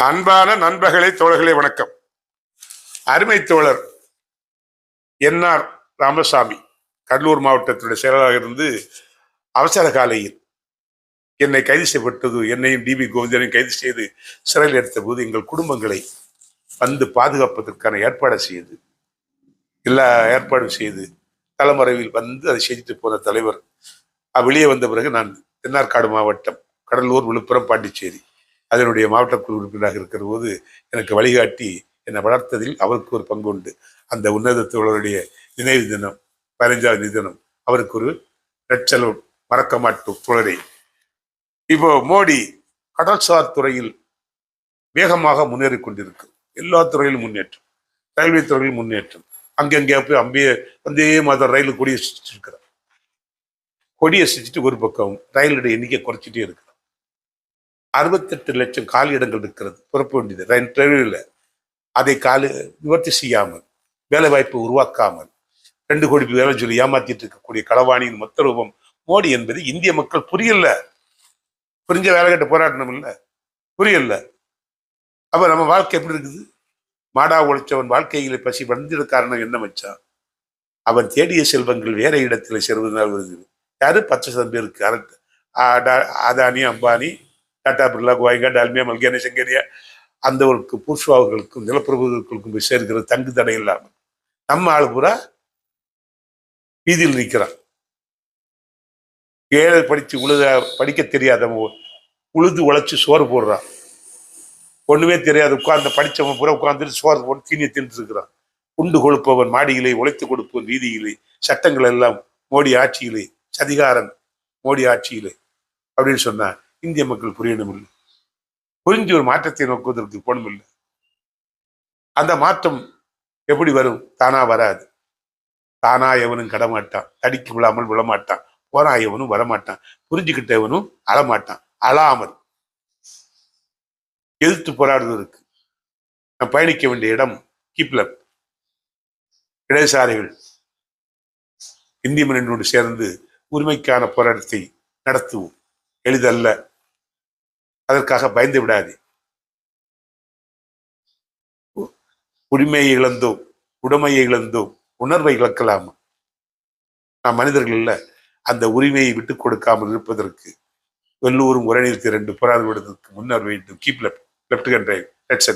அன்பான நண்பர்களே, தோழர்களே, வணக்கம். அருமை தோழர் என்ஆர் ராமசாமி கடலூர் மாவட்டத்தினுடைய செயலாளராக இருந்து அவசர காலையில் என்னை கைது செய்யப்பட்டது, என்னையும் டிபி கோவிந்தனையும் கைது செய்து சிறையில் எடுத்த போது எங்கள் குடும்பங்களை வந்து பாதுகாப்பதற்கான ஏற்பாடு செய்து எல்லா ஏற்பாடும் செய்து தலைமறைவில் வந்து அதை செஞ்சுட்டு போன தலைவர் வெளியே வந்த பிறகு நான் தென்னார்காடு மாவட்டம் கடலூர், விழுப்புரம், பாண்டிச்சேரி அதனுடைய மாவட்ட குழு உறுப்பினராக இருக்கிற போது எனக்கு வழிகாட்டி என்னை வளர்த்ததில் அவருக்கு ஒரு பங்கு உண்டு. அந்த உன்னத தோழருடைய நினைவு தினம் 15வது தினம் அவருக்கு ஒரு நெற்செலவு மறக்க மாட்டோம் தோழரை. இப்போ மோடி கடல்சார் துறையில் வேகமாக முன்னேறி கொண்டிருக்கு. எல்லா துறையிலும் முன்னேற்றம், ரயில்வே துறையில் முன்னேற்றம். அங்கங்கே போய் வந்தே மாதிரி ரயில் கொடியை சுற்றிருக்கிறார். கொடியை சுற்றிட்டு ஒரு பக்கம் ரயிலுடைய எண்ணிக்கை குறைச்சிட்டே இருக்கு. 68 லட்சம் காலி இடங்கள் இருக்கிறது, புறப்ப வேண்டியது ரயில்வேல. அதை நிவர்த்தி செய்யாமல், வேலை வாய்ப்பு உருவாக்காமல் 2 கோடி வேலை சொல்லி ஏமாத்திட்டு இருக்கக்கூடிய களவாணியின் மொத்த ரூபம் மோடி என்பது இந்திய மக்கள் புரியல. புரிஞ்ச வேலை கட்ட போராட்டணும் இல்ல, புரியல. அப்ப நம்ம வாழ்க்கை எப்படி இருக்குது? மாடா உழைச்சவன் வாழ்க்கையில பசி வந்திட காரணம் என்ன வச்சான்? அவன் தேடிய செல்வங்கள் வேற இடத்துல சேர்வதனால் வருது. யாரு 10% பேருக்கு? அதானி, அம்பானி, டாடா, பிர்லா, கோயங்கா, டால்மியா, மல்கியானி, செங்கேரியா அந்தவர்களுக்கு, பூர்ஷ்வாவுகளுக்கும் நிலப்பிரபுகளுக்கும் போய் சேர்க்கிறது தங்கு தடை இல்லாமல். நம்ம ஆளு பூரா வீதியில் நிற்கிறான். ஏழை படிக்க தெரியாதவன் உழுது உழைச்சு சோறு போடுறான். ஒண்ணுமே தெரியாது உட்கார்ந்து படிச்சவன் பூரா உட்கார்ந்துட்டு சோறு போட்டு தீனியை தின்று இருக்கிறான். உண்டு கொடுப்பவன் மாடியிலே, உழைத்து கொடுப்பவன் வீதியிலே. சட்டங்கள் எல்லாம் மோடி ஆட்சியிலே, சதிகாரன் மோடி ஆட்சியிலே அப்படின்னு சொன்னா இந்திய மக்கள் புரியணும் இல்லை, புரிஞ்சு ஒரு மாற்றத்தை நோக்குவதற்கு போனும் இல்லை. அந்த மாற்றம் எப்படி வரும்? தானா வராது. தானா எவனும் கடமாட்டான், தடிக்கு விழாமல் விழமாட்டான். போனா எவனும் வரமாட்டான், புரிஞ்சுக்கிட்டவனும் அழமாட்டான். அழாமல் எதிர்த்து போராடுவதற்கு நான் பயணிக்க வேண்டிய இடம் கீப்லப் இடதுசாரிகள் இந்திய மன்னனோடு சேர்ந்து உரிமைக்கான போராட்டத்தை நடத்துவோம். எளிதல்ல, அதற்காக பயந்து விடாது. உரிமையை இழந்தோம், உடைமையை இழந்தோம், உணர்வை இழக்கலாமா? நாம் மனிதர்கள் இல்ல. அந்த உரிமையை விட்டுக் கொடுக்காமல் இருப்பதற்கு எல்லோரும் ஒரே நிறுத்தி 2 போராடுவதற்கு முன்னர் வேண்டும். Keep left hand drive. Let's